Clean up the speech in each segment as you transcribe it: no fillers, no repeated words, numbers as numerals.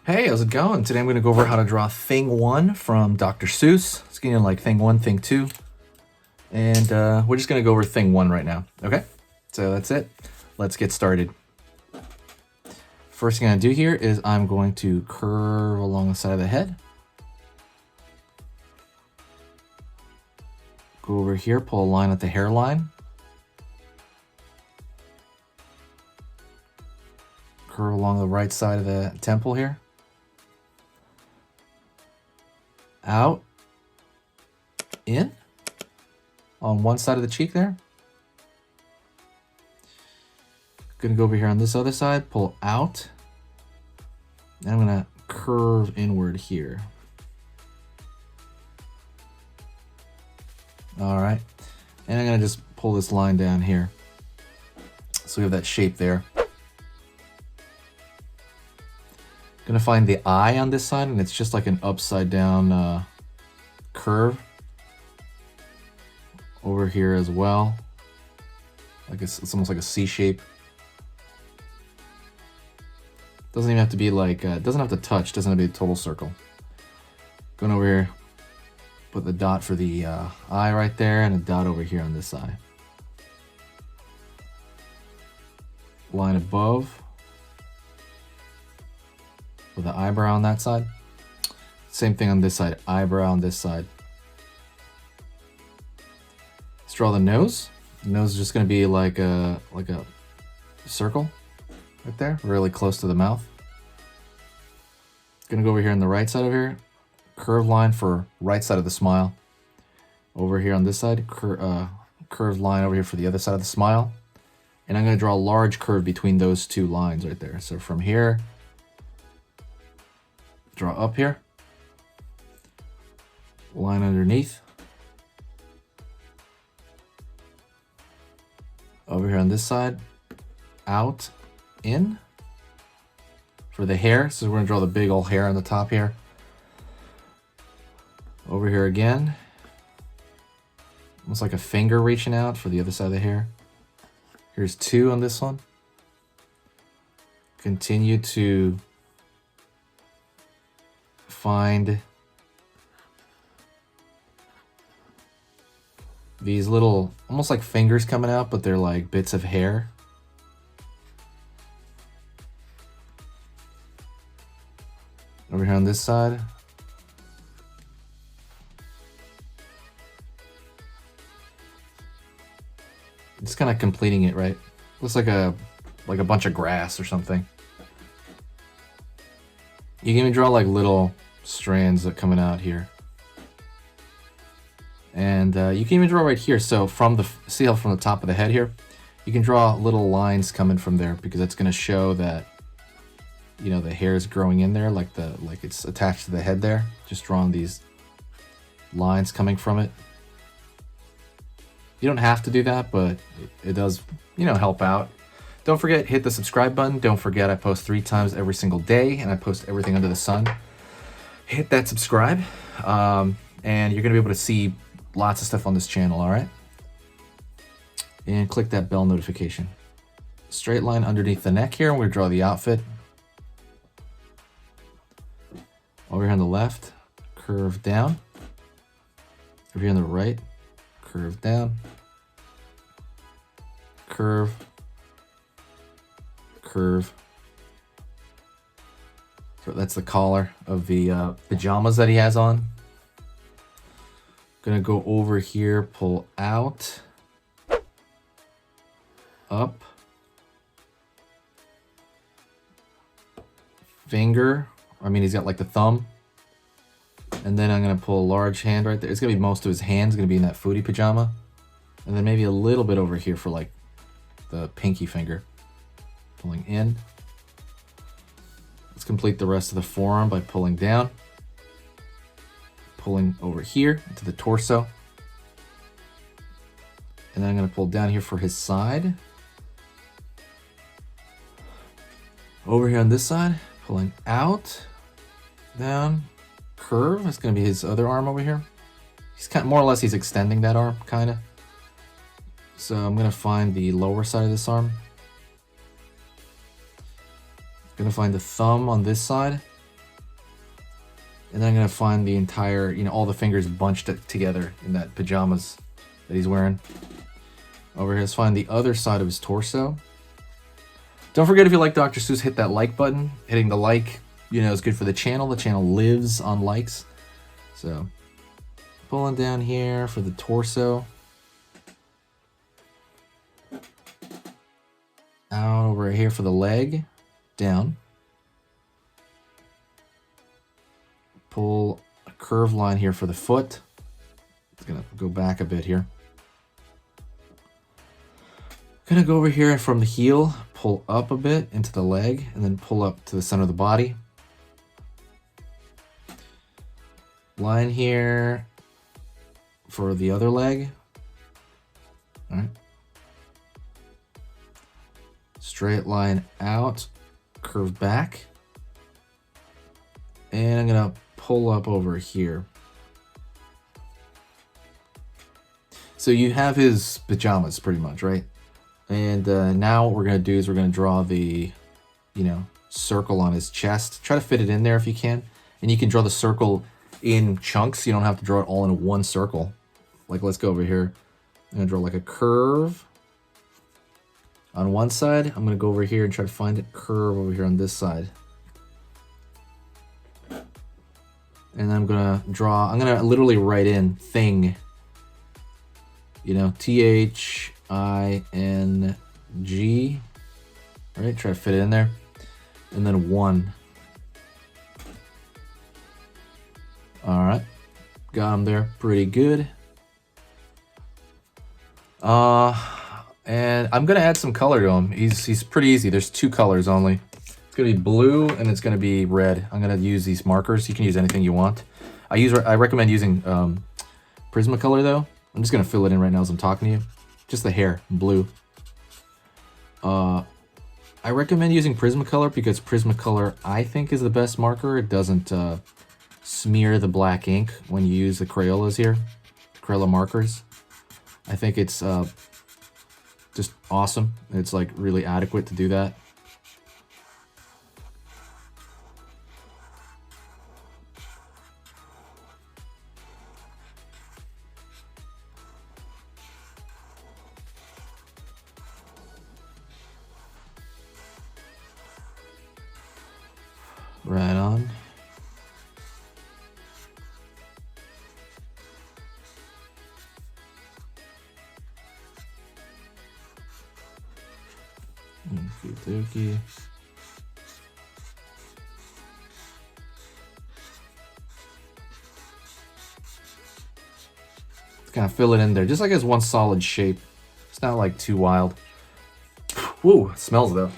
Hey, how's it going? Today I'm going to go over how to draw Thing 1 from Dr. Seuss. It's getting like Thing 1, Thing 2. And we're just going to go over Thing 1 right now. Okay? So that's it. Let's get started. First thing I'm going to do here is I'm going to curve along the side of the head. Go over here, pull a line at the hairline. Curve along the right side of the temple here. Out, in, on one side of the cheek there. Gonna go over here on this other side, pull out, and I'm gonna curve inward here. All right, and I'm gonna just pull this line down here. So we have that shape there. Gonna find the eye on this side, and it's just like an upside down curve over here as well. Like it's almost like a C shape. Doesn't even have to be like doesn't have to touch. Doesn't have to be a total circle. Going over here, put the dot for the eye right there, and a dot over here on this eye. Line above. With the eyebrow on that side. Same thing on this side, eyebrow on this side. Let's draw the nose. The nose is just gonna be like a circle right there, really close to the mouth. Gonna go over here on the right side over here, curved line for right side of the smile. Over here on this side, curved line over here for the other side of the smile. And I'm gonna draw a large curve between those two lines right there. So from here, draw up here, line underneath, over here on this side, out, in. For the hair, so we're gonna draw the big old hair on the top here. Over here again, almost like a finger reaching out for the other side of the hair. Here's 2 on this one. Continue to find these little, almost like fingers coming out, but they're like bits of hair. Over here on this side. Just kind of completing it, right? Looks like a bunch of grass or something. You can even draw like little strands that coming out here. And you can even draw right here. So from the, see how from the top of the head here, you can draw little lines coming from there because that's going to show that, you know, the hair is growing in there, like it's attached to the head there. Just drawing these lines coming from it. You don't have to do that, but it does, you know, help out. Don't forget, hit the subscribe button. Don't forget, I post 3 times every single day, and I post everything under the sun. Hit that subscribe, and you're gonna be able to see lots of stuff on this channel, all right? And click that bell notification. Straight line underneath the neck here, and we're gonna draw the outfit. Over here on the left, curve down. Over here on the right, curve down. Curve. Curve. So that's the collar of the pajamas that he has on. Gonna go over here, pull out, up, finger. I mean, he's got like the thumb. And then I'm gonna pull a large hand right there. It's gonna be most of his hands gonna be in that foodie pajama. And then maybe a little bit over here for like the pinky finger. Pulling in. Let's complete the rest of the forearm by pulling down. Pulling over here into the torso. And then I'm gonna pull down here for his side. Over here on this side, pulling out, down, curve. That's gonna be his other arm over here. He's kind of, more or less, he's extending that arm, kind of. So I'm gonna find the lower side of this arm. Gonna find the thumb on this side. And then I'm gonna find the entire, you know, all the fingers bunched together in that pajamas that he's wearing. Over here, let's find the other side of his torso. Don't forget, if you like Dr. Seuss, hit that like button. Hitting the like, you know, is good for the channel. The channel lives on likes. So, pulling down here for the torso. Out over here for the leg. Down. Pull a curved line here for the foot. It's gonna go back a bit here. Gonna go over here and from the heel, pull up a bit into the leg, and then pull up to the center of the body. Line here for the other leg. All right. Straight line out, curve back. And I'm gonna pull up over here. So you have his pajamas pretty much, right? And now what we're gonna do is we're gonna draw the, you know, circle on his chest. Try to fit it in there if you can. And you can draw the circle in chunks. You don't have to draw it all in one circle. Like, let's go over here. I'm gonna draw like a curve on one side. I'm gonna go over here and try to find a curve over here on this side. And I'm gonna draw, I'm gonna literally write in thing. You know, THING. All right, try to fit it in there. And then 1. All right, got him there pretty good. And I'm gonna add some color to him. He's pretty easy. There's 2 colors only. It's gonna be blue and it's gonna be red. I'm gonna use these markers. You can use anything you want. I recommend using Prismacolor though. I'm just gonna fill it in right now as I'm talking to you. Just the hair, blue. I recommend using Prismacolor because Prismacolor, I think, is the best marker. It doesn't smear the black ink when you use the Crayolas here, Crayola markers. I think it's just awesome. It's like really adequate to do that. Right on. Okey-dokey. Kind of fill it in there, just like it's one solid shape. It's not like too wild. Woo, it smells though.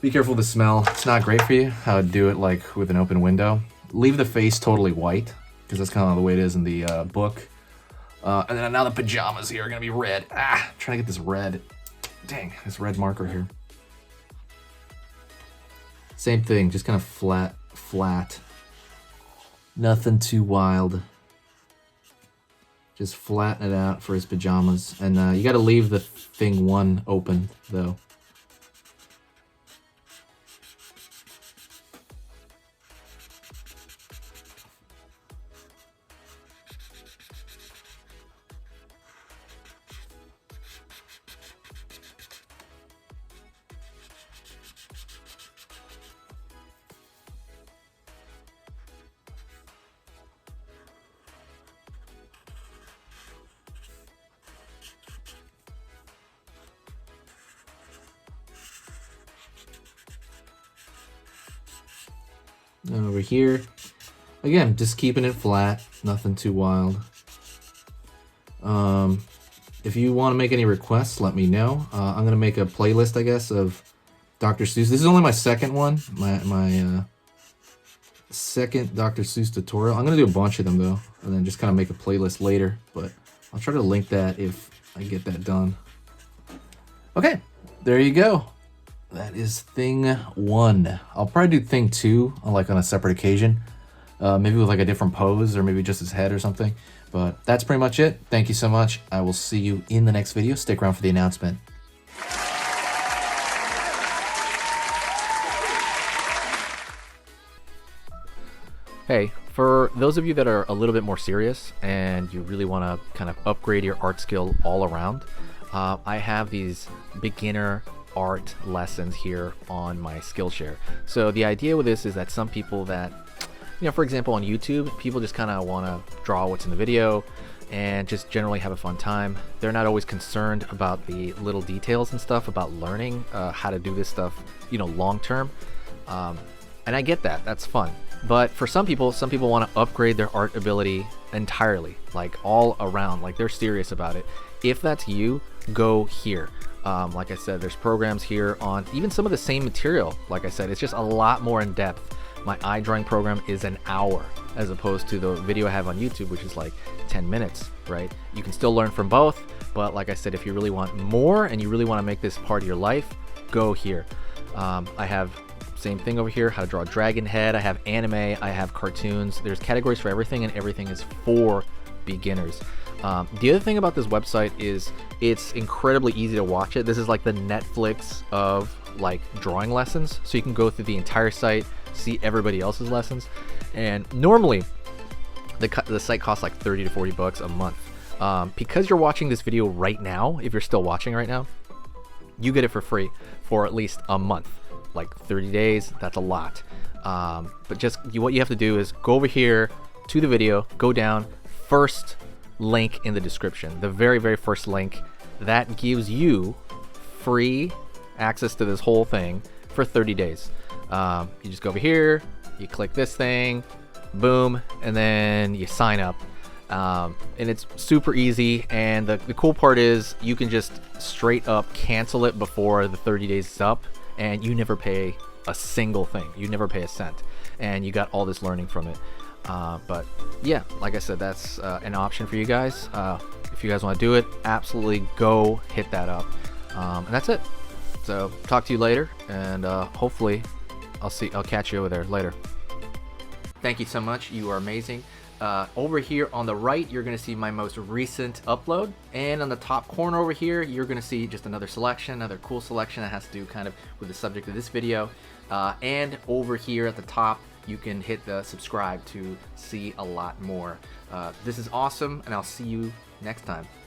Be careful of the smell. It's not great for you. I would do it like with an open window. Leave the face totally white, because that's kind of the way it is in the book. And then now the pajamas here are gonna be red. Ah, trying to get this red. Dang, this red marker here. Same thing, just kind of flat. Nothing too wild. Just flatten it out for his pajamas. And you gotta leave the thing 1 open though. And over here, again, just keeping it flat, nothing too wild. If you want to make any requests, let me know. I'm gonna make a playlist, I guess, of Dr. Seuss. This is only my second one, my second Dr. Seuss tutorial. I'm gonna do a bunch of them though, and then just kind of make a playlist later. But I'll try to link that if I get that done. Okay, there you go. That is thing 1. I'll probably do thing 2, like on a separate occasion. Maybe with like a different pose, or maybe just his head or something. But that's pretty much it. Thank you so much. I will see you in the next video. Stick around for the announcement. Hey, for those of you that are a little bit more serious and you really want to kind of upgrade your art skill all around, I have these beginner art lessons here on my Skillshare. So the idea with this is that some people that, for example, on YouTube, people just kind of want to draw what's in the video and just generally have a fun time. They're not always concerned about the little details and stuff about learning how to do this stuff, long term. And I get that, that's fun. But for some people want to upgrade their art ability entirely, like all around, like they're serious about it. If that's you, go here. Like I said, there's programs here on even some of the same material. Like I said, it's just a lot more in depth. My eye drawing program is an hour as opposed to the video I have on YouTube, which is like 10 minutes, right? You can still learn from both, but like I said, if you really want more and you really want to make this part of your life, go here. I have same thing over here, how to draw a dragon head. I have anime, I have cartoons. There's categories for everything, and everything is for beginners. The other thing about this website is it's incredibly easy to watch it. This is like the Netflix of like drawing lessons. So you can go through the entire site, see everybody else's lessons. And normally the site costs like 30 to 40 bucks a month. Because you're watching this video right now, if you're still watching right now, you get it for free for at least a month. Like 30 days, that's a lot. But what you have to do is go over here to the video, go down, first link in the description, the very, very first link. That gives you free access to this whole thing for 30 days. You just go over here, you click this thing, boom, and then you sign up. And it's super easy, and the cool part is you can just straight up cancel it before the 30 days is up, and you never pay a single thing. You never pay a cent, and you got all this learning from it. But yeah, like I said, that's an option for you guys. If you guys want to do it, absolutely go hit that up. And that's it. So talk to you later, and hopefully I'll catch you over there later. Thank you so much. You are amazing. Over here on the right, you're going to see my most recent upload, and on the top corner over here, you're going to see just another selection, another cool selection that has to do kind of with the subject of this video. And over here at the top, you can hit the subscribe to see a lot more. This is awesome, and I'll see you next time.